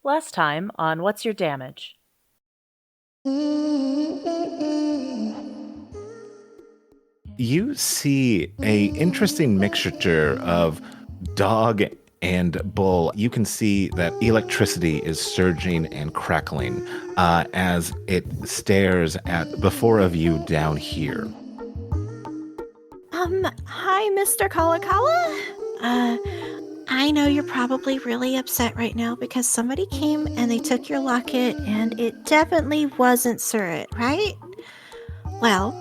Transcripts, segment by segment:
Last time on What's Your Damage? You see a interesting mixture of dog and bull. You can see that electricity is surging and crackling as it stares at the four of you down here. Hi, Mr. Kalakala. I know you're probably really upset right now because somebody came and they took your locket and it definitely wasn't Surrey, right? Well,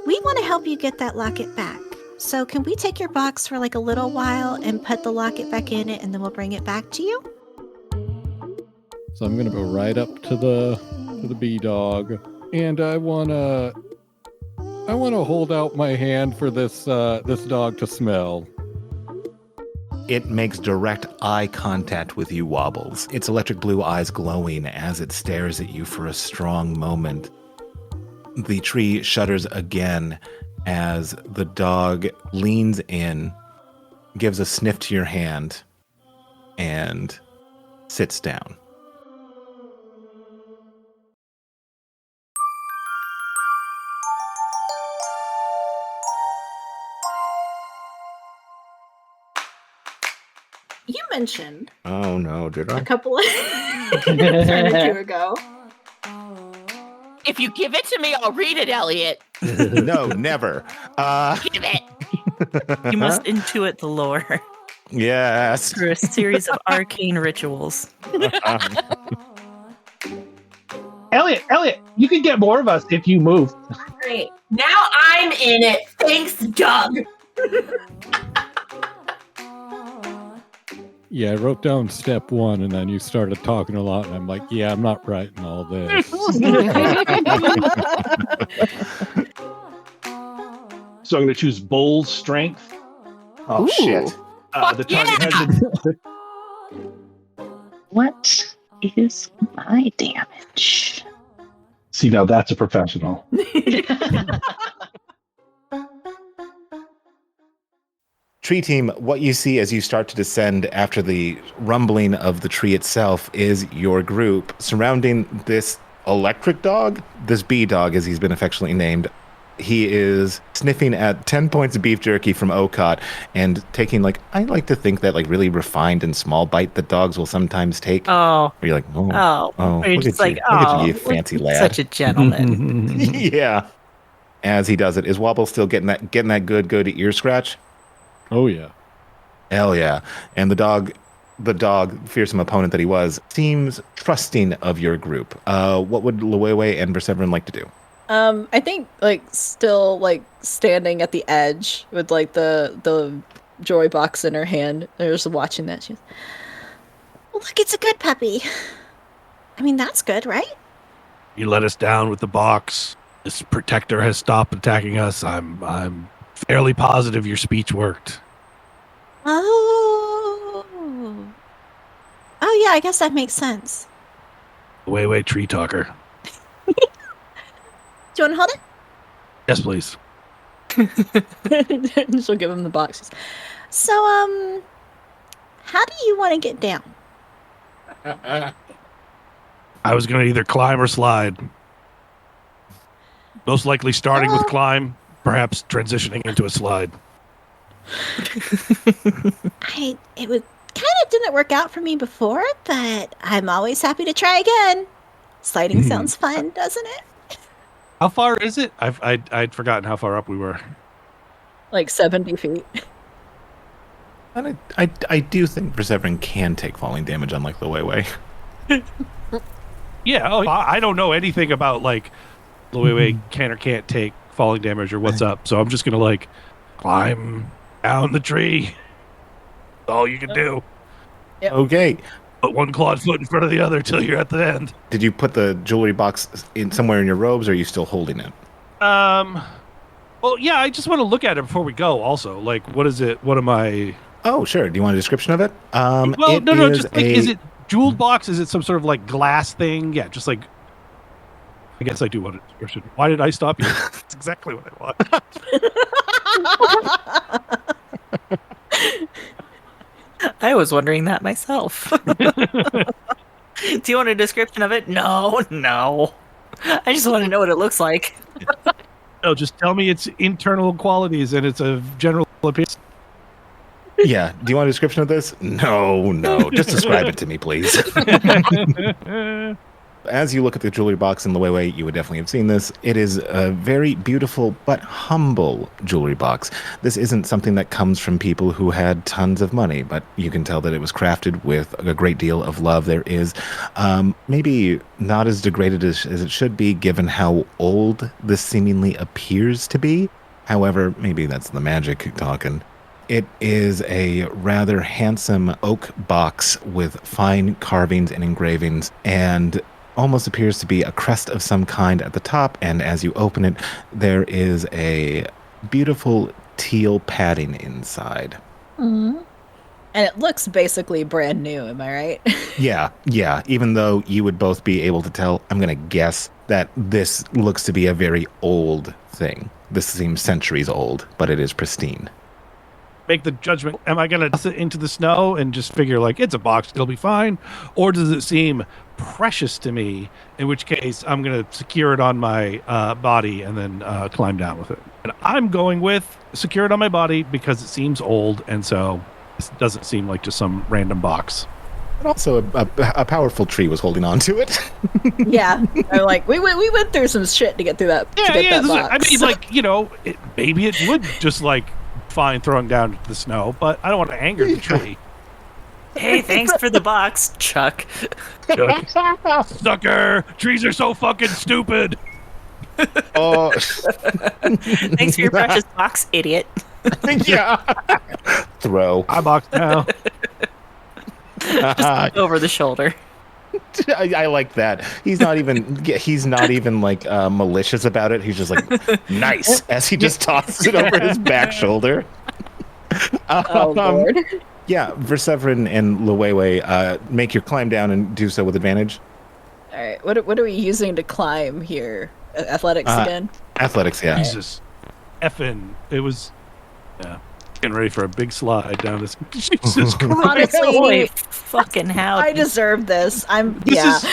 we want to help you get that locket back. So can we take your box for like a little while and put the locket back in it and then we'll bring it back to you? So I'm gonna go right up to the bee dog, and I wanna hold out my hand for this dog to smell. It makes direct eye contact with you, Wobbles. Its electric blue eyes glowing as it stares at you for a strong moment. The tree shudders again as the dog leans in, gives a sniff to your hand, and sits down. You mentioned Oh no, did I? a couple of turn or two ago. If you give it to me, I'll read it, Elliot. No, never. Give it. You must intuit the lore Yes. through a series of arcane rituals. Elliot, you can get more of us if you move. Great. Now I'm in it. Thanks, Doug. Yeah, I wrote down step 1, and then you started talking a lot, and I'm like, yeah, I'm not writing all this. So I'm going to choose Bull's Strength. Oh, Ooh. shit. The target has What is my damage? See, now that's a professional. Tree team, what you see as you start to descend after the rumbling of the tree itself is your group surrounding this electric dog, this bee dog as he's been affectionately named. He is sniffing at 10 points of beef jerky from Ocott and taking, I like to think that, really refined and small bite that dogs will sometimes take. Oh. Where you're like, You're look just at you, look at you, fancy lad. Such a gentleman. Yeah. As he does it, is Wobble still getting that good ear scratch? Oh, yeah. Hell yeah. And the dog, fearsome opponent that he was, seems trusting of your group. What would Lowewe and Perseverin like to do? I think still standing at the edge with the joy box in her hand. They're just watching that. She's, Well, look, it's a good puppy. I mean, that's good, right? You let us down with the box. This protector has stopped attacking us. I'm fairly positive your speech worked. Oh yeah, I guess that makes sense. Way, tree talker. Do you want to hold Yes, please. it. She'll give him the box. So, how do you want to get down? I was going to either climb or slide. Most likely starting with climb, perhaps transitioning into a slide. It would kind of didn't work out for me before, but I'm always happy to try again. Sliding sounds fun, doesn't it? How far is it? I'd forgotten how far up we were. 70 feet. And I do think Perseverin can take falling damage, unlike Lowewe. Yeah, I don't know anything about Lowewe can or can't take falling damage or what's up, so I'm just gonna climb down the tree. That's all you can do. Yep. Okay. Put one clawed foot in front of the other till you're at the end. Did you put the jewelry box in somewhere in your robes, or are you still holding it? Well, yeah, I just want to look at it before we go. Also, what is it? What am I? Oh, sure. Do you want a description of it? Well, no. Just is it jeweled box? Is it some sort of glass thing? Yeah, just I guess I do want a description. Why did I stop you? That's exactly what I want. I was wondering that myself. Do you want a description of it? No. I just want to know what it looks like. No, just tell me its internal qualities and it's a general appearance. Yeah. Do you want a description of this? No. Just describe it to me, please. As you look at the jewelry box in the way you would definitely have seen this. It is a very beautiful but humble jewelry box. This isn't something that comes from people who had tons of money, but you can tell that it was crafted with a great deal of love. There is maybe not as degraded as it should be, given how old this seemingly appears to be. However, maybe that's the magic talking. It is a rather handsome oak box with fine carvings and engravings, and almost appears to be a crest of some kind at the top, and as you open it, there is a beautiful teal padding inside. Mm-hmm. And it looks basically brand new, am I right? Yeah. Even though you would both be able to tell, I'm going to guess that this looks to be a very old thing. This seems centuries old, but it is pristine. Make the judgment. Am I going to toss it into the snow and just figure like it's a box, it'll be fine? Or does it seem precious to me, in which case I'm going to secure it on my body and then climb down with it? And I'm going with secure it on my body because it seems old, and so it doesn't seem like just some random box. And also a powerful tree was holding on to it. Yeah. I'm like, we went through some shit to get through that, that box. I mean, like, maybe it would just like fine throwing down into the snow, but I don't want to anger the tree. Hey, thanks for the box, Chuck. Sucker! Trees are so fucking stupid. Oh, Thanks for your precious box, idiot. yeah. Throw. I box now. Just over the shoulder. I like that. He's not even like malicious about it. He's just like nice as he just tosses it over his back shoulder. Oh Lord. Yeah, Verseverin and Luwewe, make your climb down and do so with advantage. All right. What are we using to climb here? Athletics again? Athletics, yeah. Jesus. Effing. It was getting ready for a big slide down this. Jesus Christ. Honestly, Holy fucking hell. I deserve this. This is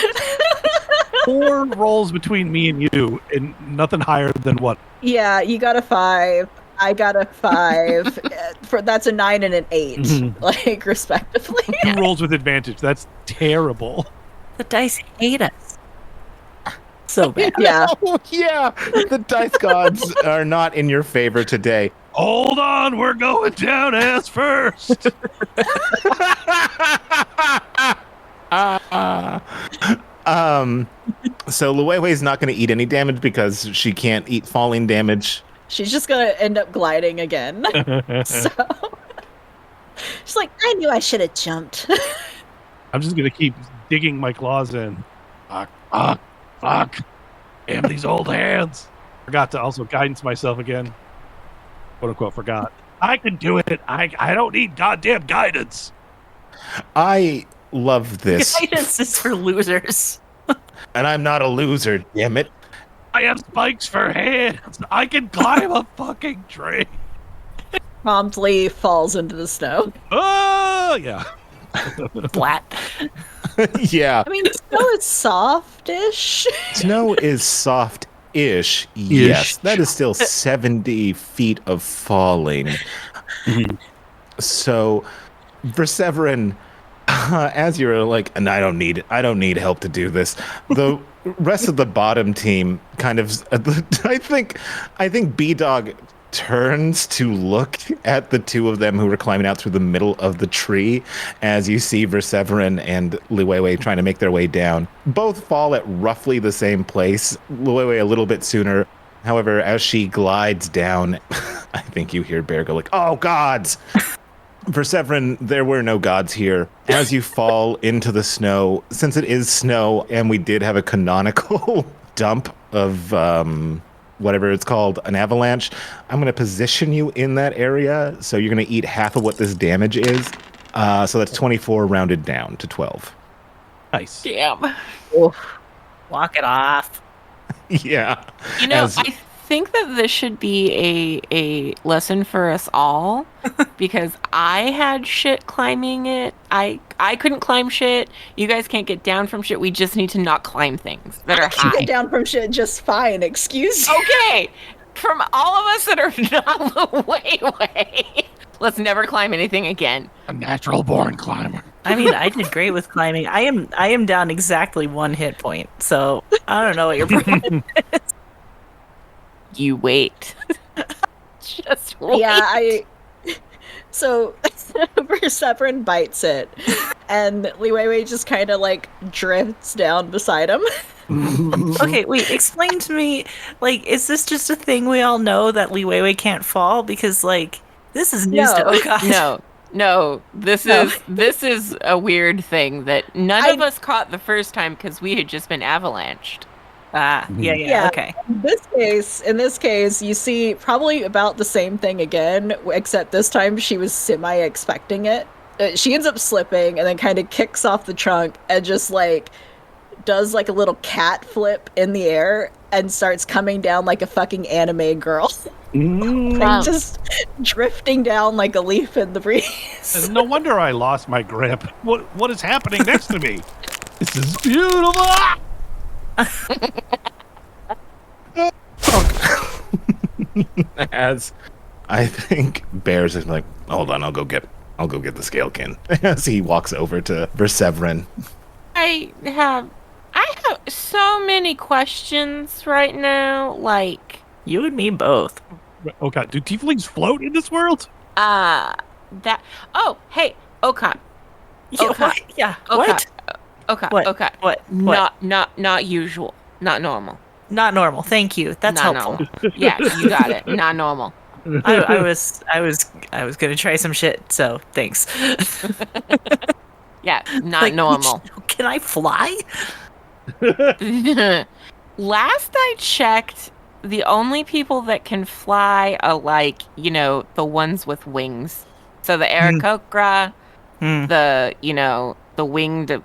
4 rolls between me and you, and nothing higher than what? Yeah, you got a 5. I got a 5. That's a 9 and an 8, like respectively. 2 rolls with advantage. That's terrible. The dice hate us. So bad. Yeah. Oh, yeah. The dice gods are not in your favor today. Hold on, we're going down ass first. So Luwewe's not going to eat any damage because she can't eat falling damage. She's just gonna end up gliding again. So she's like, I knew I should have jumped. I'm just gonna keep digging my claws in. Fuck. Damn these old hands. Forgot to also guidance myself again. Quote unquote forgot. I can do it. I don't need goddamn guidance. I love this. Guidance is for losers. And I'm not a loser, damn it. I have spikes for hands. I can climb a fucking tree. Promptly falls into the snow. Oh, yeah. Flat. Yeah. I mean, snow is soft-ish. Snow is soft-ish. Yes. That is still 70 feet of falling. So, Verseverin, as you're like, and I don't need help to do this. The rest of the bottom team kind of, I think B-Dog turns to look at the two of them who were climbing out through the middle of the tree as you see Verseverin and Luwewe trying to make their way down. Both fall at roughly the same place, Luwewe a little bit sooner. However, as she glides down, I think you hear Bear go like, oh, gods! Verseverin, there were no gods here. As you fall into the snow, since it is snow and we did have a canonical dump of whatever it's called, an avalanche, I'm going to position you in that area. So you're going to eat half of what this damage is. So that's 24 rounded down to 12. Damn. Walk it off. Yeah. You know, As- I think that this should be a lesson for us all because I had shit climbing it. I couldn't climb shit. You guys can't get down from shit. We just need to not climb things that are I can high. get down from shit just fine. Excuse you. Okay, from all of us that are not the way, let's never climb anything again. A natural born climber. I mean, I did great with climbing. I am down exactly 1 hit point, so I don't know what your problem is. You wait. Just wait. Yeah, So Perseverin bites it, and Liwei just kind of like drifts down beside him. Okay, wait, explain to me, like, is this just a thing we all know that Liwei can't fall? Because, like, this is news to Okai. No. This is a weird thing that none of us caught the first time because we had just been avalanched. Yeah, okay. In this case, you see probably about the same thing again, except this time she was semi-expecting it. She ends up slipping and then kind of kicks off the trunk and just like does like a little cat flip in the air and starts coming down like a fucking anime girl. Like just drifting down like a leaf in the breeze. No wonder I lost my grip. What is happening next to me? This is beautiful. As I think Bears is like, hold on, I'll go get the scalekin. As he walks over to Perseverin. I have so many questions right now. Like, You and me both. Oh god, do tieflings float in this world? Oh, hey, Okan. Yeah, Okay. what? Yeah, Okay. what? Okay. What? Okay. What? Not usual. Not normal. Not normal. Thank you. That's Not helpful. normal. Yeah, you got it. Not normal. I was gonna try some shit, so thanks. Yeah, not Like, normal. Can I fly? Last I checked, the only people that can fly are like, the ones with wings. So the Aarakocra, the winged,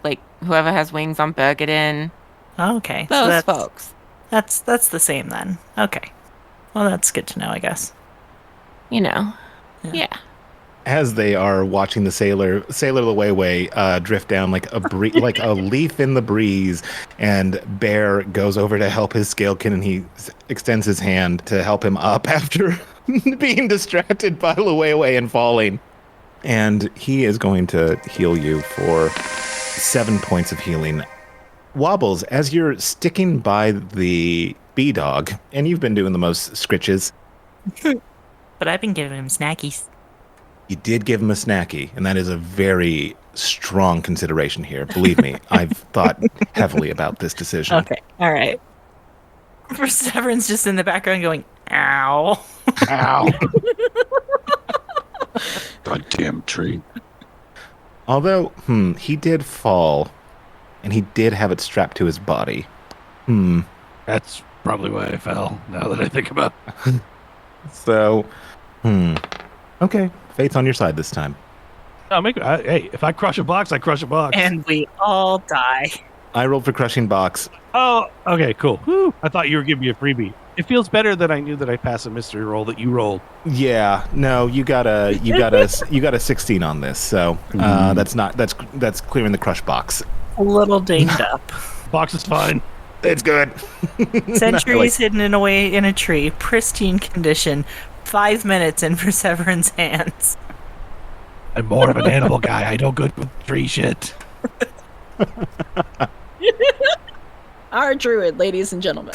like whoever has wings on Bergadin. Okay. Those folks. That's the same then. Okay. Well, that's good to know, I guess. Yeah. As they are watching the Sailor Liwei drift down like like a leaf in the breeze, and Bear goes over to help his scalekin, and he extends his hand to help him up after being distracted by Liwei and falling. And he is going to heal you for 7 points of healing. Wobbles, as you're sticking by the bee dog, and you've been doing the most scritches. But I've been giving him snackies. You did give him a snacky, and that is a very strong consideration here. Believe me, I've thought heavily about this decision. Okay. All right. Perseverin's just in the background going, ow. Ow. Goddamn tree. Although, he did fall, and he did have it strapped to his body. That's probably why I fell, now that I think about it. So, okay. Fate's on your side this time. Hey, if I crush a box, I crush a box. And we all die. I rolled for crushing box. Oh, okay, cool. Whew. I thought you were giving me a freebie. It feels better that I knew that I passed a mystery roll that you rolled. Yeah, no, you got a 16 on this, so that's clearing the crush box. A little dinged up. Box is fine. It's good. Centuries hidden away in a tree, pristine condition, 5 minutes in Perseverin's hands. I'm more of an animal guy. I know good with tree shit. Our druid, ladies and gentlemen.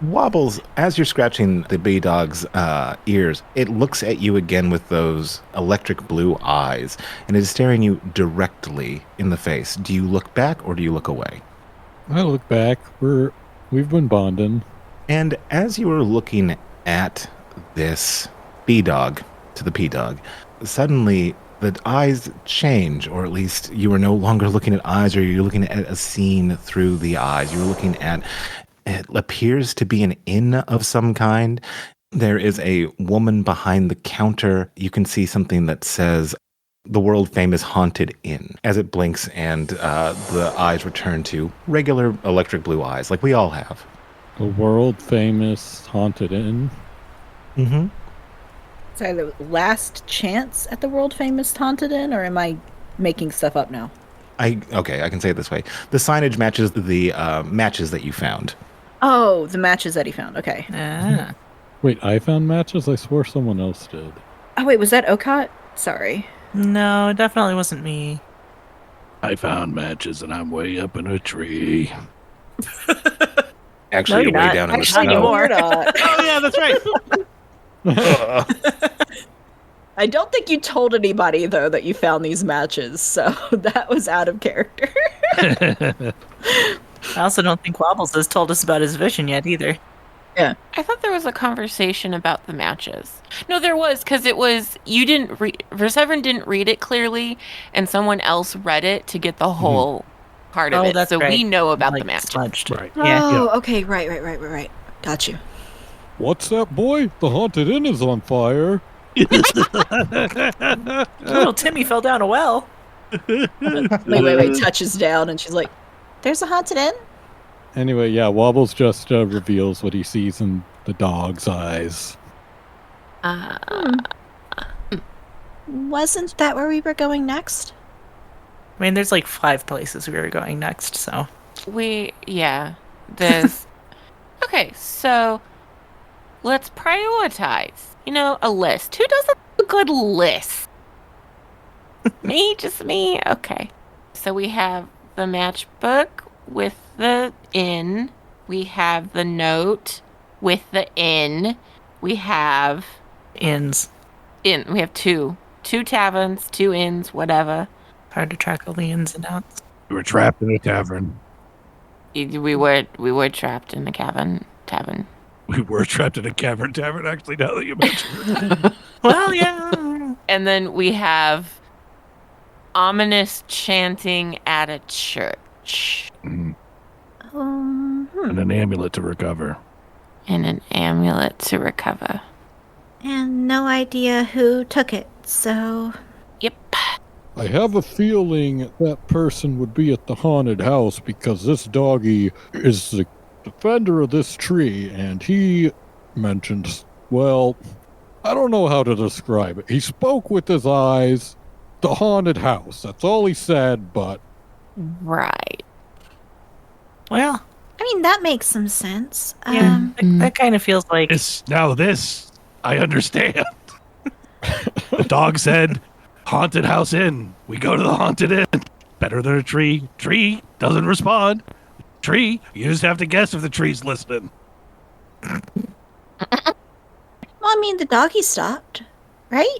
Wobbles, as you're scratching the bee dog's ears, it looks at you again with those electric blue eyes, and it is staring you directly in the face. Do you look back or do you look away? I look back. We've been bonding. And as you are looking at this bee dog to the P dog, suddenly the eyes change, or at least you are no longer looking at eyes, or you're looking at a scene through the eyes. You're looking at, it appears to be an inn of some kind. There is a woman behind the counter. You can see something that says, the world famous haunted inn, as it blinks and the eyes return to regular electric blue eyes, like we all have. The world famous haunted inn. Mm-hmm. Sorry, the last chance at the world famous Haunted Inn, or am I making stuff up now? Okay, I can say it this way. The signage matches the matches that you found. Oh, the matches that he found. Okay. Ah. Wait, I found matches? I swore someone else did. Oh wait, was that Okot? Sorry. No, it definitely wasn't me. I found matches and I'm way up in a tree. Actually, you're you're way not. down in the Actually, snow. no, you're not. Oh yeah, that's right. I don't think you told anybody though that you found these matches, so that was out of character. I also don't think Wobbles has told us about his vision yet either. Yeah. I thought there was a conversation about the matches. No, there was, because it was, you didn't read, Verseverin didn't read it clearly, and someone else read it to get the whole part of Oh, it. that's So right. we know about Like, the matches. smudged. Right. Yeah. Oh, okay, right. Got you. What's that, boy? The haunted inn is on fire. Little Timmy fell down a well. Wait, touches down, and she's like, There's a haunted inn? Anyway, yeah, Wobbles just reveals what he sees in the dog's eyes. Wasn't that where we were going next? I mean, there's like 5 places we were going next, so. There's, okay, so let's prioritize, a list. Who does a good list? Me? Just me? Okay. So we have the matchbook with the inn. We have the note with the inn. We have Inns. we have two taverns, 2 inns, whatever. Hard to track all the ins and outs. We were trapped in a tavern. We were trapped in the tavern. We were trapped in a cavern tavern, actually, now that you mention it. Well, yeah. And then we have ominous chanting at a church. And an amulet to recover. And an amulet to recover. And no idea who took it, so. Yep. I have a feeling that person would be at the haunted house because this doggy is the defender of this tree, and he mentioned, well, I don't know how to describe it. He spoke with his eyes, the haunted house. That's all he said, but Right. Well, I mean, that makes some sense. yeah. That kind of feels like. This I understand. The dog said, haunted house inn. We go to the haunted inn. Better than a tree. Tree doesn't respond. Tree, you just have to guess if the tree's listening. Well, I mean, the doggy stopped, right?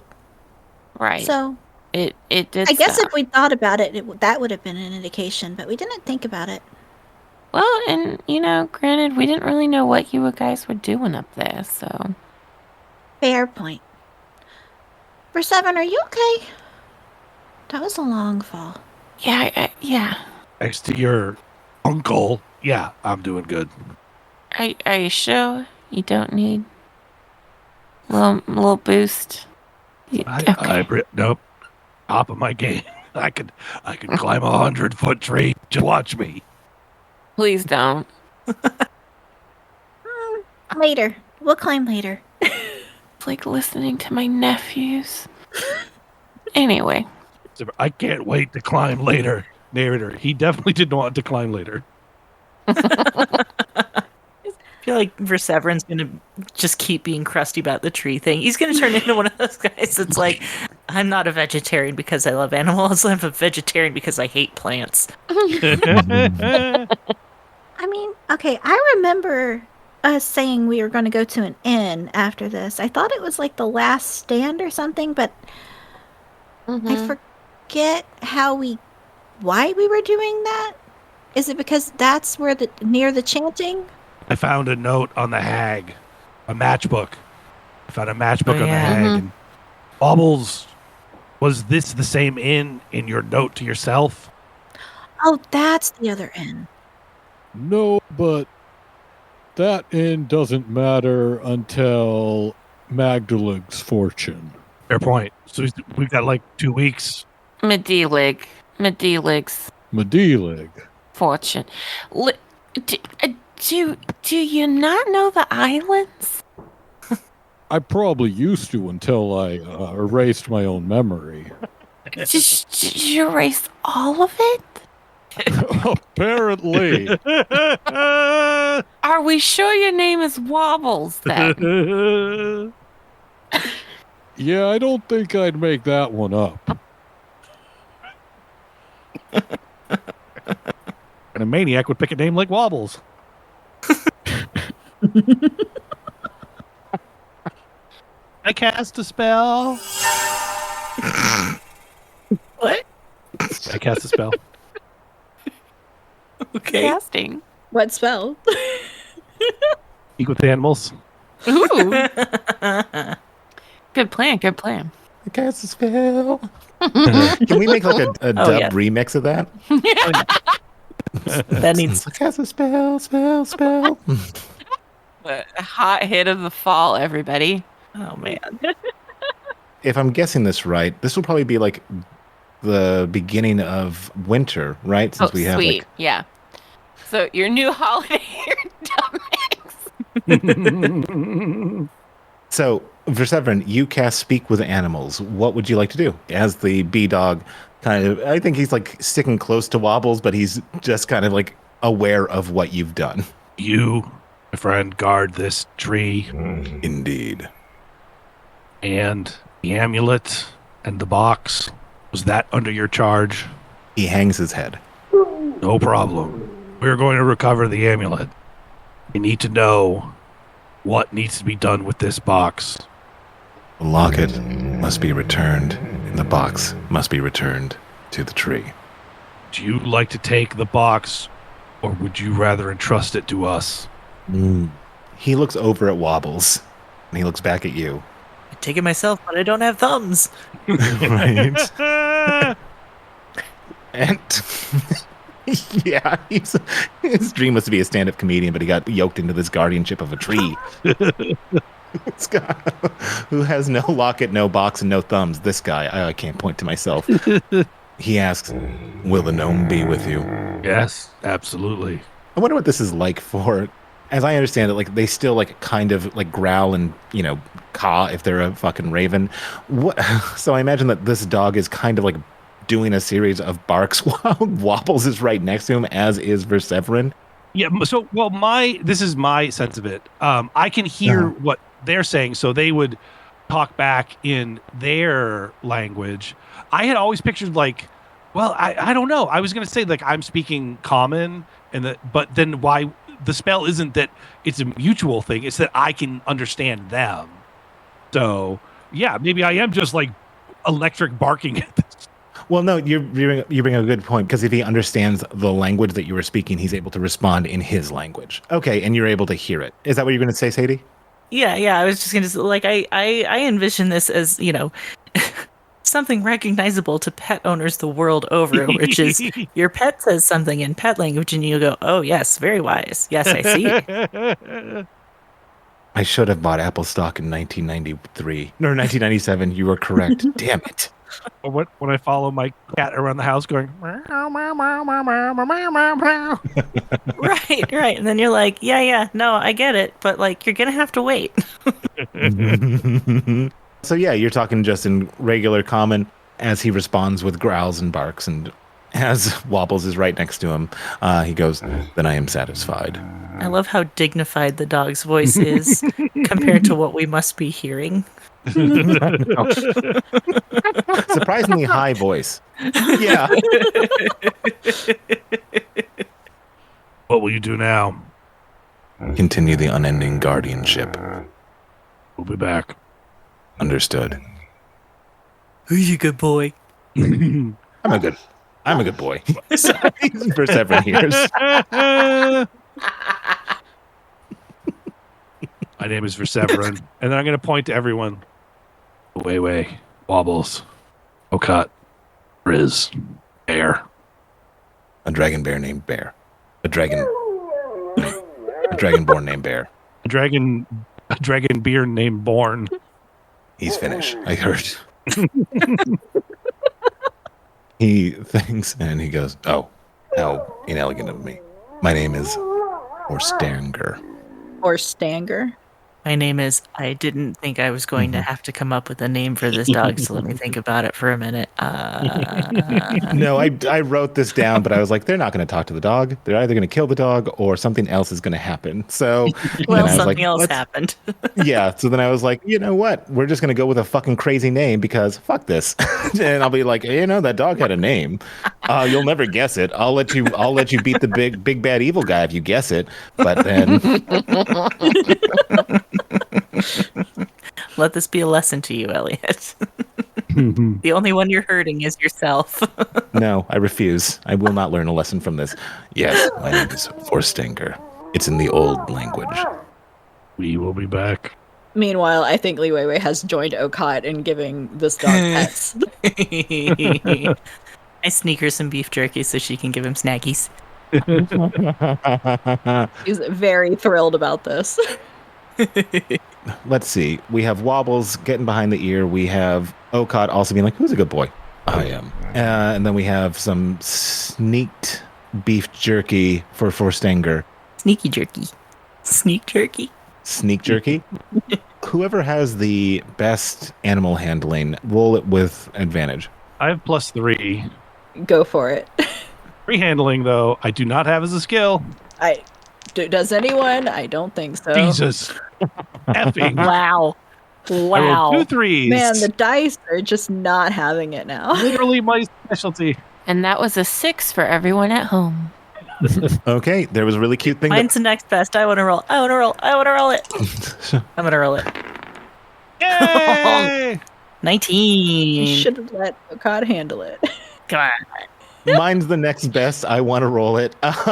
Right. So it did. I guess stop. if we thought about it, that would have been an indication, but we didn't think about it. Well, and granted, we didn't really know what you guys were doing up there, so. Fair point. For 7, are you okay? That was a long fall. Yeah. Next to your uncle. Yeah, I'm doing good. Are you sure you don't need a little boost? Nope. Top of my game. I could climb 100-foot tree. Just watch me. Please don't. Later. We'll climb later. It's like listening to my nephews. Anyway. I can't wait to climb later. Narrator, he definitely didn't want to climb later. I feel like Verseverin's going to just keep being crusty about the tree thing. He's going to turn into one of those guys that's like, I'm not a vegetarian because I love animals. I'm a vegetarian because I hate plants. I mean, okay, I remember us saying we were going to go to an inn after this. I thought it was like the last stand or something, but I forget why we were doing that. Is it because that's where near the chanting? I found a note on the hag, a matchbook. I found a matchbook on the hag. And Bobbles, was this the same inn in your note to yourself? Oh, that's the other inn. no, but that inn doesn't matter until Magdaleg's fortune. Fair point. So we've got like 2 weeks. Medelig's Medelig. fortune. Do you not know the islands? I probably used to until I erased my own memory. Did you erase all of it? Apparently. Are we sure your name is Wobbles then? Yeah, I don't think I'd make that one up. And a maniac would pick a name like Wobbles. I cast a spell. What? I cast a spell. Okay. Casting. What spell? Speak with animals. Ooh. Good plan. Good plan. I cast a spell. Can we make like a dub yeah. remix of that? That needs. I cast a spell. A hot hit of the fall, everybody. Oh man. If I'm guessing this right, this will probably be like the beginning of winter, right? Since we have sweet. like Yeah. So your new holiday, your dumbass. So, Verseverin, you cast Speak with Animals. What would you like to do? As the bee dog kind of, I think he's like sticking close to Wobbles, but he's just kind of like aware of what you've done. You, my friend, guard this tree Indeed. and the amulet and the box. Was that under your charge? He hangs his head. No problem. We're going to recover the amulet. We need to know what needs to be done with this box. The locket must be returned, and the box must be returned to the tree. Do you like to take the box, or would you rather entrust it to us? He looks over at Wobbles, and he looks back at you. I take it myself, but I don't have thumbs. Right. And yeah, his dream was to be a stand-up comedian, but he got yoked into this guardianship of a tree. This guy who has no locket, no box, and no thumbs. This guy, I can't point to myself. He asks, "Will the gnome be with you?" Yes, absolutely. I wonder what this is like for. As I understand it, like they still like kind of like growl and caw if they're a fucking raven. So I imagine that this dog is kind of like doing a series of barks while Wobbles is right next to him, as is Verseverin. Yeah. So, well, this is my sense of it. I can hear what they're saying, so they would talk back in their language. I had always pictured like, well, I don't know. I was going to say like I'm speaking common, but then why the spell isn't that it's a mutual thing. It's that I can understand them. So yeah, maybe I am just like electric barking at this. Well, no, you bring a good point, because if he understands the language that you were speaking, he's able to respond in his language. Okay, and you're able to hear it. Is that what you're going to say, Sadie? Yeah. I was just gonna say, like, I envision this as something recognizable to pet owners the world over, which is your pet says something in pet language, and you go, "Oh yes, very wise. Yes, I see." I should have bought Apple stock in 1993 or 1997. You were correct. Damn it. Or when I follow my cat around the house going, meow, meow, meow, meow, meow, meow, meow, meow. Right. And then you're like, yeah, no, I get it, but like you're gonna have to wait. So yeah, you're talking just in regular common as he responds with growls and barks, and as Wobbles is right next to him, he goes, "Then I am satisfied." I love how dignified the dog's voice is compared to what we must be hearing. Surprisingly high voice. Yeah. What will you do now? Continue the unending guardianship. We'll be back. Understood. Who's a good boy? I'm a good boy. For several years. My name is Verseverin, and then I'm going to point to everyone. Way, Wobbles, Locket, Riz, Bear. A dragon bear named Bear. A dragonborn named Bear. A dragon beer named Born. He's Finnish, I heard. He thinks and he goes, "Oh, how inelegant of me. My name is Or Stanger. Or Stanger. My name is. I didn't think I was going to have to come up with a name for this dog, so let me think about it for a minute. No, I wrote this down, but I was like, they're not going to talk to the dog. They're either going to kill the dog or something else is going to happen. So Well, then I was something like, else let's- happened. Yeah. So then I was like, you know what? We're just going to go with a fucking crazy name because fuck this. And I'll be like, that dog had a name. You'll never guess it. I'll let you beat the big bad evil guy if you guess it. But then Let this be a lesson to you, Elliot. The only one you're hurting is yourself. no, I refuse. I will not learn a lesson from this. Yes, my name is Forstinger. It's in the old language. We will be back. Meanwhile, I think Li Weiwei has joined Okot in giving this dog pets. I sneak her some beef jerky so she can give him snackies. He's very thrilled about this. Let's see. We have Wobbles getting behind the ear. We have Okot also being like, who's a good boy? I am. And then we have some sneaked beef jerky for Forstinger. Sneaky jerky. Sneak jerky. Sneak jerky. Whoever has the best animal handling, roll it with advantage. I have +3. Go for it. Free handling, though, I do not have as a skill. Does anyone? I don't think so. Jesus. Effing. Wow. I rolled Wow. 2 3s. Man, the dice are just not having it now. Literally my specialty. And that was a 6 for everyone at home. Okay, there was a really cute thing. Mine's the next best. I want to roll. I want to roll. I want to roll it. I'm going to roll it. Yay! 19. You should have let Okot handle it. Come on. Mine's the next best. I want to roll it. Come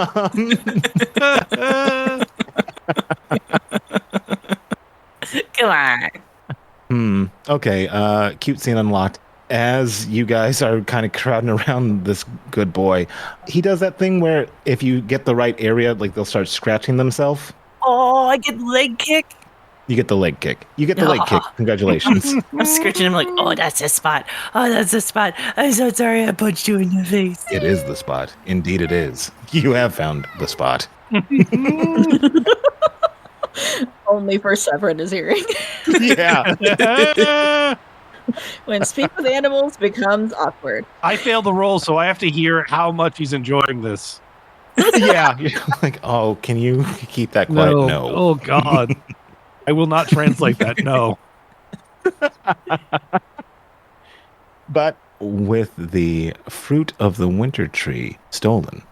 on. Okay. Cute scene unlocked. As you guys are kind of crowding around this good boy, he does that thing where if you get the right area, like they'll start scratching themselves. Oh, I get leg kick. You get the leg kick. You get the leg kick. Congratulations. I'm scratching him like, oh, that's the spot. Oh, that's the spot. I'm so sorry I punched you in the face. It is the spot. Indeed, it is. You have found the spot. Only for Severin is hearing. Yeah. When speak with animals becomes awkward. I failed the roll, so I have to hear how much he's enjoying this. Yeah. You're like, oh, can you keep that quiet? No. Oh, God. I will not translate that. No. But with the fruit of the winter tree stolen,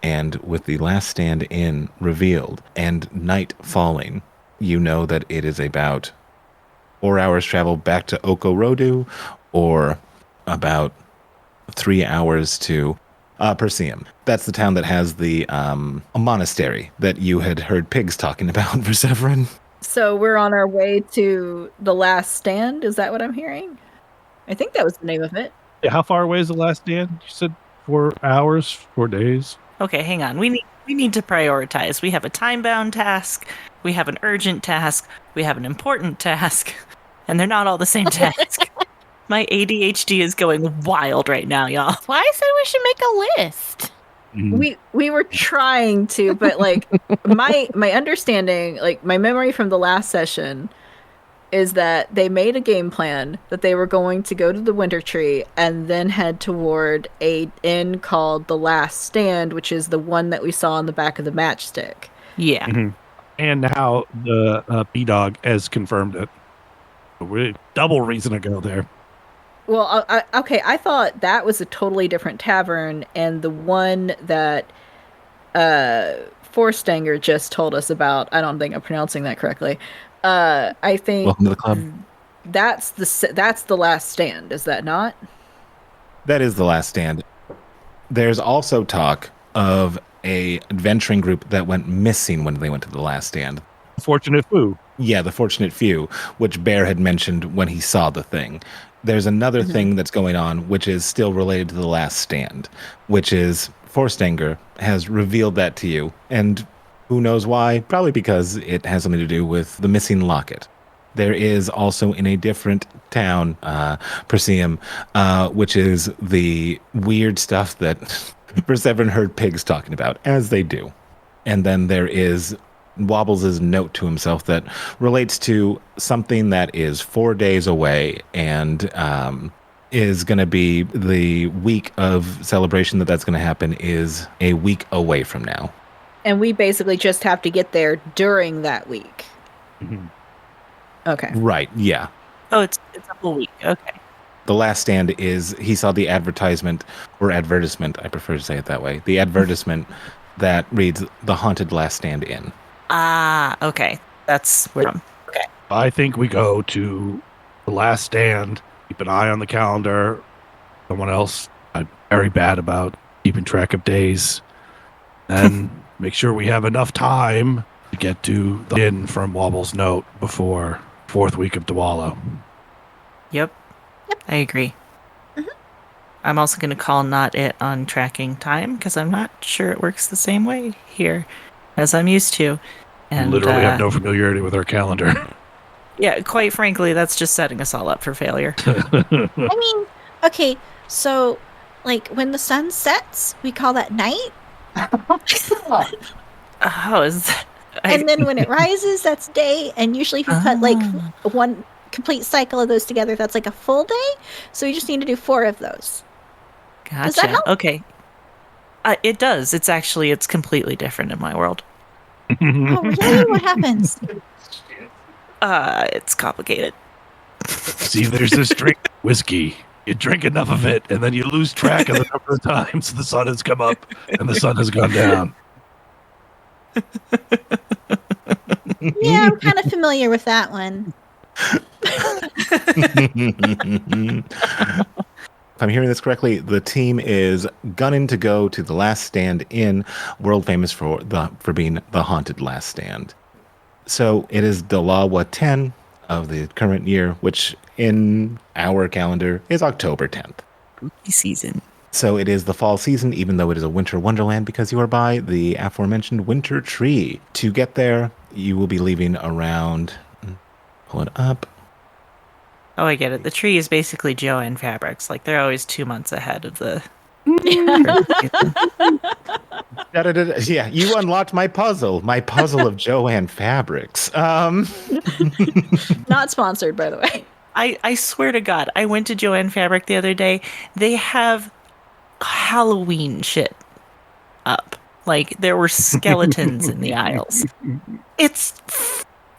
and with the last stand in revealed, and night falling, you know that it is about 4 hours travel back to Okorodu, or about 3 hours to Perseum. That's the town that has the a monastery that you had heard pigs talking about for Severin. So we're on our way to the last stand. Is that what I'm hearing? I think that was the name of it. Yeah, how far away is the last stand? You said 4 hours, 4 days. Okay, hang on. We need to prioritize. We have a time-bound task. We have an urgent task. We have an important task. And they're not all the same task. My ADHD is going wild right now, y'all. That's why I said we should make a list. We were trying to, but like my understanding, like my memory from the last session is that they made a game plan that they were going to go to the Winter Tree and then head toward a inn called The Last Stand, which is the one that we saw on the back of the matchstick. Yeah. Mm-hmm. And now the B-Dog has confirmed it. Double reason to go there. Well, okay, I thought that was a totally different tavern, and the one that Forstanger just told us about, I don't think I'm pronouncing that correctly. I think Welcome to the club. that's the Last Stand, is that not? That is the last stand. There's also talk of a adventuring group that went missing when they went to the last stand. Fortunate Foo. Yeah, the Fortunate Few, which Bear had mentioned when he saw the thing. There's another thing that's going on, which is still related to the last stand, which is Forstanger has revealed that to you. And who knows why? Probably because it has something to do with the missing locket. There is also in a different town, Perseum, which is the weird stuff that Perseverin heard pigs talking about, as they do. And then there is Wobbles' note to himself that relates to something that is 4 days away and is going to be the week of celebration that's going to happen is a week away from now. And we basically just have to get there during that week. Mhm. Okay. Right, yeah. Oh, it's a whole week. Okay. The last stand is, he saw the advertisement, or advertisement, I prefer to say it that way, the advertisement that reads, The Haunted Last Stand Inn. Ah, okay. That's where I'm. Okay. I think we go to the last stand, keep an eye on the calendar. Someone else, I'm very bad about keeping track of days. And make sure we have enough time to get to the inn from Wobble's note before 4th week of Dwallow. Yep. I agree. Mhm. I'm also going to call not it on tracking time because I'm not sure it works the same way here as I'm used to. And Literally have no familiarity with our calendar. Yeah, quite frankly, that's just setting us all up for failure. I mean, okay, so like when the sun sets, we call that night, Oh, is that, and then when it rises, that's day. And usually, if you put like one complete cycle of those together, that's like a full day. So you just need to do 4 of those. Gotcha. Does that help? Okay. It does. It's completely different in my world. Oh, really? What happens? It's complicated. See, there's this drink, whiskey. You drink enough of it, and then you lose track of the number of times the sun has come up and the sun has gone down. Yeah, I'm kind of familiar with that one. If I'm hearing this correctly, the team is gunning to go to the Last Stand Inn, world famous for being the haunted last stand. So it is Dalawa 10 of the current year, which in our calendar is October 10th. Spooky season. So it is the fall season, even though it is a winter wonderland, because you are by the aforementioned winter tree. To get there, you will be leaving around, pull it up. Oh, I get it. The tree is basically Joanne Fabrics. Like, they're always 2 months ahead of the... Yeah, you unlocked my puzzle of Joanne Fabrics. Not sponsored, by the way. I swear to God, I went to Joanne Fabric the other day. They have Halloween shit up. Like, there were skeletons in the aisles. It's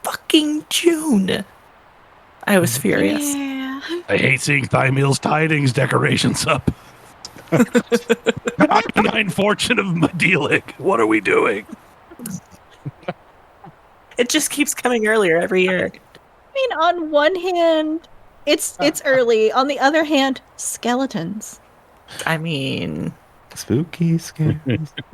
fucking June. I was furious. Yeah. I hate seeing Thigh Meal's Tidings decorations up. Nine fortune of my dealing. What are we doing? It just keeps coming earlier every year. I mean, on one hand, it's early. On the other hand, skeletons. I mean, Spooky, scary.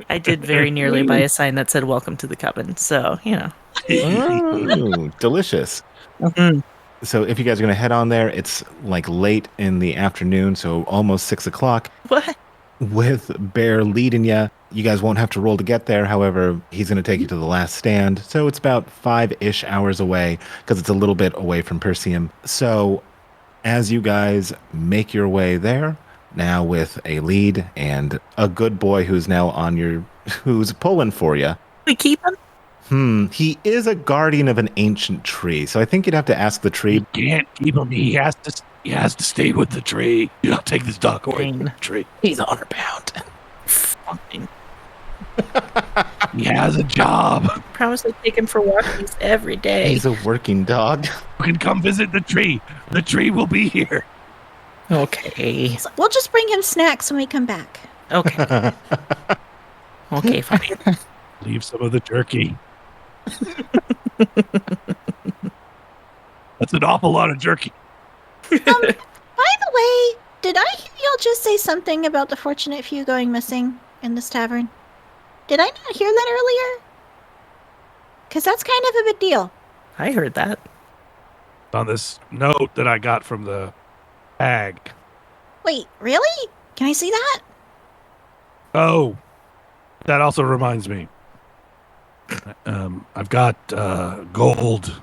I did very nearly buy a sign that said "Welcome to the Coven," so you know. Oh, delicious. Mm-hmm. So if you guys are going to head on there, it's like late in the afternoon, so almost 6 o'clock. What? With Bear leading you. You guys won't have to roll to get there. However, he's going to take you to the last stand. So it's about 5-ish hours away because it's a little bit away from Perseum. So as you guys make your way there, now with a lead and a good boy who's now who's pulling for you. We keep him? He is a guardian of an ancient tree. So I think you'd have to ask the tree. You can't keep him. He has to stay with the tree. You don't take this dog away from the tree. He's honor-bound. Fine. He has a job. Promise to take him for walkies every day. He's a working dog. You can come visit the tree. The tree will be here. Okay. So we'll just bring him snacks when we come back. Okay. Okay, fine. Leave some of the jerky. That's an awful lot of jerky. By the way, did I hear y'all just say something about the fortunate few going missing in this tavern? Did I not hear that earlier? Because that's kind of a big deal. I heard that. On this note that I got from the hag. Wait, really? Can I see that? Oh, that also reminds me. I've got gold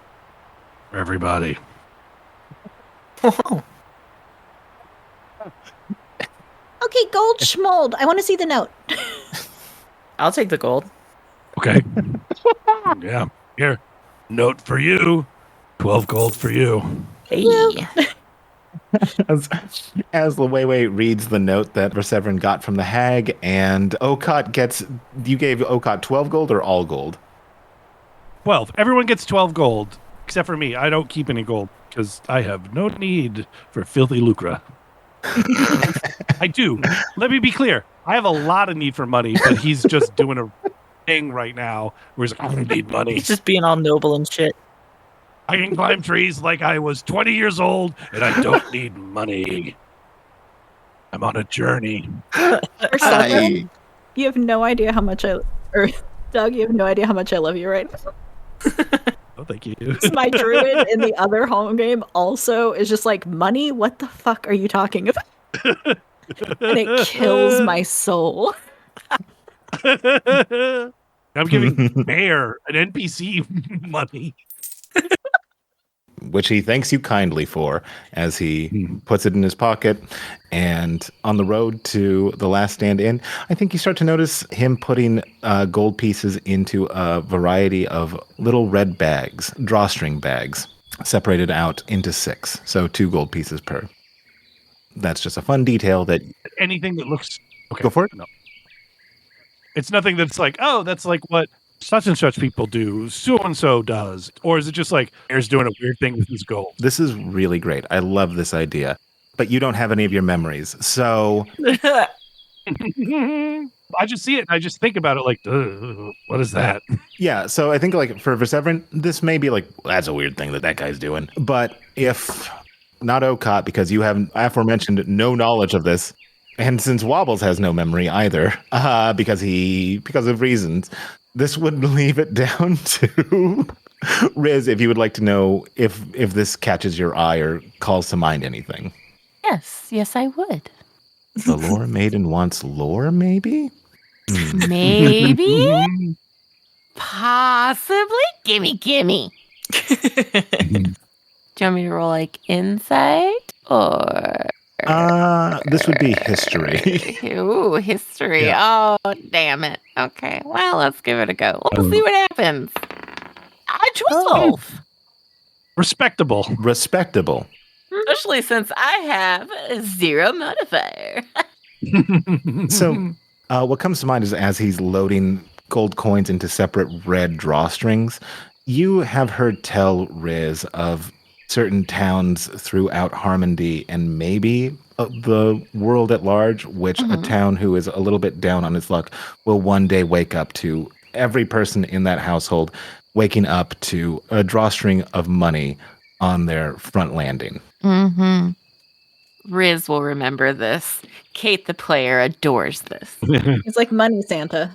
for everybody. Oh, Okay, gold schmold. I want to see the note. I'll take the gold. Okay. Yeah. Here. Note for you. 12 gold for you. Hey. As Luwewe reads the note that Verseverin got from the hag, and Okot gets, you gave Okot 12 gold or all gold? 12. Everyone gets 12 gold, except for me. I don't keep any gold because I have no need for filthy lucre. I do. Let me be clear. I have a lot of need for money, but he's just doing a thing right now where he's like, I don't need money. He's just being all noble and shit. I can climb trees like I was 20 years old, and I don't need money. I'm on a journey. Perseverin, you have no idea how much or Doug, you have no idea how much I love you right now. Oh, thank you. My druid in the other home game also is just like, money? What the fuck are you talking about? And it kills my soul. I'm giving Bear an NPC money. Which he thanks you kindly for as he puts it in his pocket. And on the road to the Last Stand Inn, I think you start to notice him putting gold pieces into a variety of little red bags, drawstring bags, separated out into 6. So 2 gold pieces per. That's just a fun detail that... Anything that looks... Okay. Go for it. No. It's nothing that's like, oh, that's like what such and such people do, so-and-so does. Or is it just like, here's doing a weird thing with his gold? This is really great. I love this idea. But you don't have any of your memories. So... I just see it and I just think about it like, what is that? Yeah, so I think like for Verseverin, this may be like, well, that's a weird thing that guy's doing. But if not Okot, because you have aforementioned no knowledge of this, and since Wobbles has no memory either, because of reasons, this would leave it down to Riz if you would like to know if this catches your eye or calls to mind anything. Yes, I would. The lore maiden wants lore, maybe? Maybe? Possibly? Gimme. Do you want me to roll like insight or... This would be history. Ooh, history. Yeah. Oh, damn it. Okay, well, let's give it a go. We'll see what happens. 12. Respectable. Especially since I have a 0 modifier. So, what comes to mind is as he's loading gold coins into separate red drawstrings, you have heard tell, Riz, of certain towns throughout Harmony and maybe the world at large, which a town who is a little bit down on its luck will one day wake up to every person in that household waking up to a drawstring of money on their front landing. Mm-hmm. Riz will remember this. Kate the player adores this. It's like money Santa.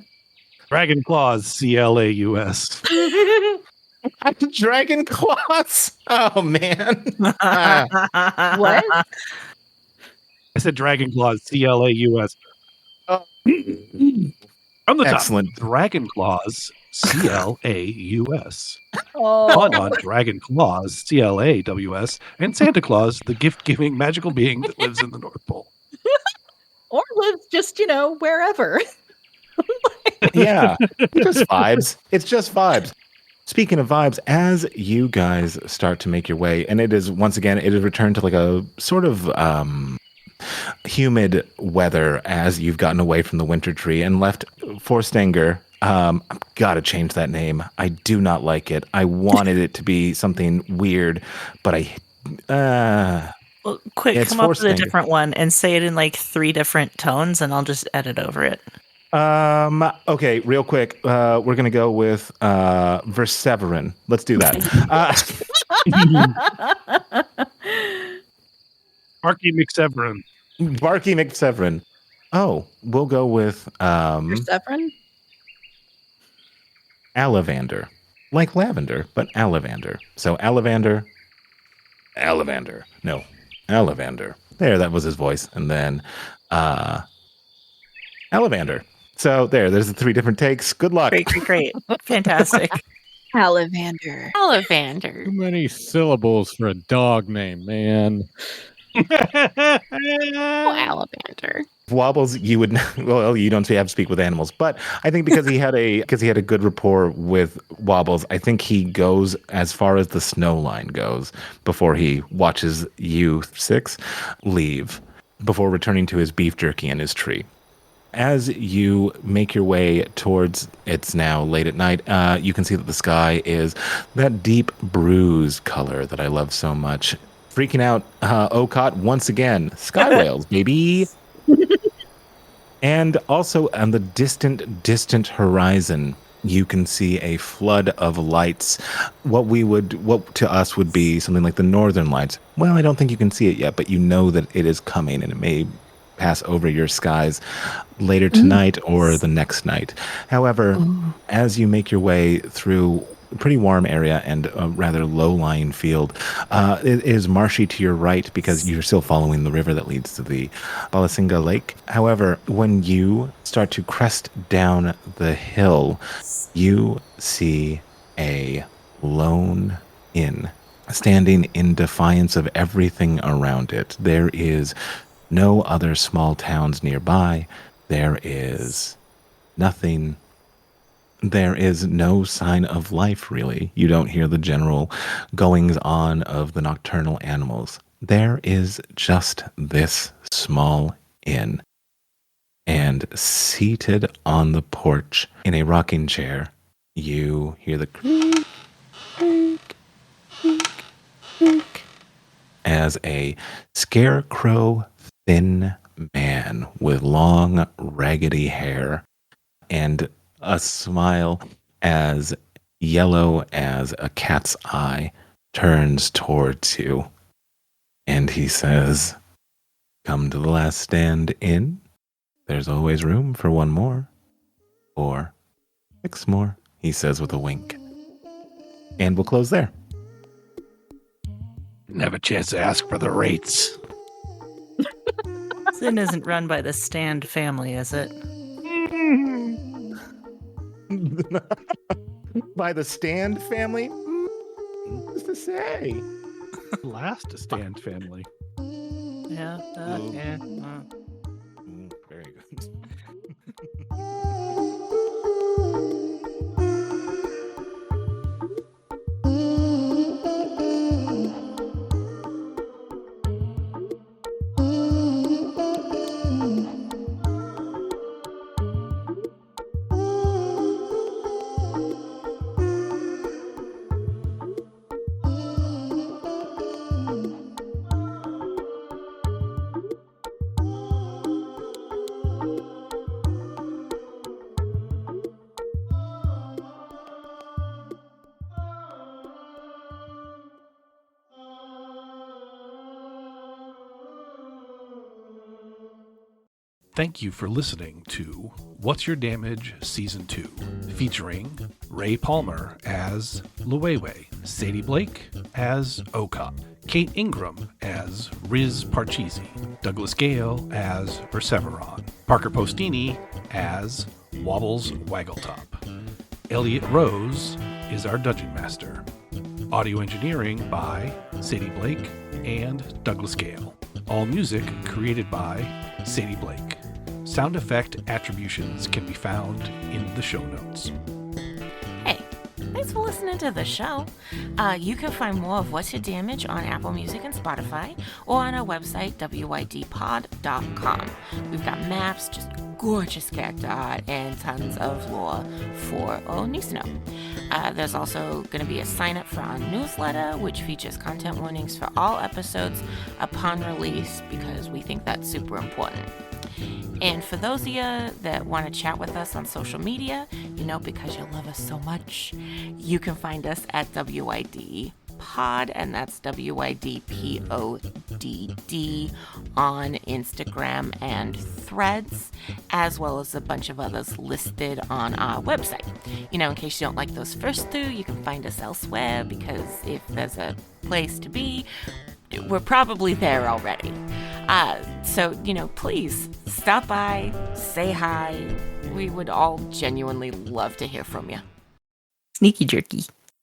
Dragon Claws, CLAUS. Dragon Claws? Oh, man. What? I said Dragon Claws, CLAUS. From the top, Excellent. Dragon Claws, CLAUS. Oh. Fun on Dragon Claws, CLAWS, and Santa Claus, the gift-giving magical being that lives in the North Pole. Or lives just, wherever. Yeah, it's just vibes. Speaking of vibes, as you guys start to make your way, and it is returned to like a sort of humid weather as you've gotten away from the winter tree and left Forstanger. I've got to change that name. I do not like it. I wanted it to be something weird, but Well, quick, it's come up with a Forstanger. different one and say it in like 3 different tones, and I'll just edit over it. Okay, real quick. We're going to go with Verseverin. Let's do that. Barky McSeverin. Barky McSeverin. Oh, we'll go with Perseverin? Alivander. Like lavender, but Alivander. So Alivander. No, Alivander. There, that was his voice. And then Alivander. So there's the 3 different takes. Good luck. Great. Fantastic. Ollivander. Too many syllables for a dog name, man. Oh, Ollivander. Wobbles, you would well, you don't have to speak with animals, but I think because he had a good rapport with Wobbles, I think he goes as far as the snow line goes before he watches you six leave, before returning to his beef jerky and his tree. As you make your way towards, it's now late at night, you can see that the sky is that deep bruised color that I love so much. Freaking out, Okot once again. Sky whales, baby. And also on the distant horizon, you can see a flood of lights. What to us would be something like the Northern Lights. Well, I don't think you can see it yet, but you know that it is coming, and it may pass over your skies later tonight or the next night. However, as you make your way through a pretty warm area and a rather low-lying field, it is marshy to your right because you're still following the river that leads to the Balasinga Lake. However, when you start to crest down the hill, you see a lone inn standing in defiance of everything around it. There is no other small towns nearby. There is nothing. There is no sign of life, really. You don't hear the general goings on of the nocturnal animals. There is just this small inn. And seated on the porch in a rocking chair, you hear the creak, creak, creak, creak, as a scarecrow thin man with long, raggedy hair and a smile as yellow as a cat's eye turns towards you. And he says, "Come to the Last Stand Inn. There's always room for one more. Or 6 more," he says with a wink. And we'll close there. Didn't have a chance to ask for the rates. Sin isn't run by the Stand family, is it? By the Stand family? What's to say? Last stand family. Yeah. Yeah. Very good. Thank you for listening to What's Your Damage Season 2, featuring Ray Palmer as Luwewe, Sadie Blake as Okot, Kate Ingram as Riz Parcheesi, Douglas Gale as Perseveron, Parker Postini as Wobbles Waggletop. Elliot Rose is our Dungeon Master. Audio engineering by Sadie Blake and Douglas Gale. All music created by Sadie Blake. Sound effect attributions can be found in the show notes. Hey, thanks for listening to the show. You can find more of What's Your Damage on Apple Music and Spotify, or on our website, wydpod.com. We've got maps, just gorgeous character art, and tons of lore for Onisno. There's also going to be a sign up for our newsletter, which features content warnings for all episodes upon release, because we think that's super important. And for those of you that want to chat with us on social media, because you love us so much, you can find us at WYD Pod, and that's WYDPODD on Instagram and Threads, as well as a bunch of others listed on our website. In case you don't like those first two, you can find us elsewhere, because if there's a place to be, we're probably there already. So, please stop by, say hi. We would all genuinely love to hear from you. Sneaky jerky.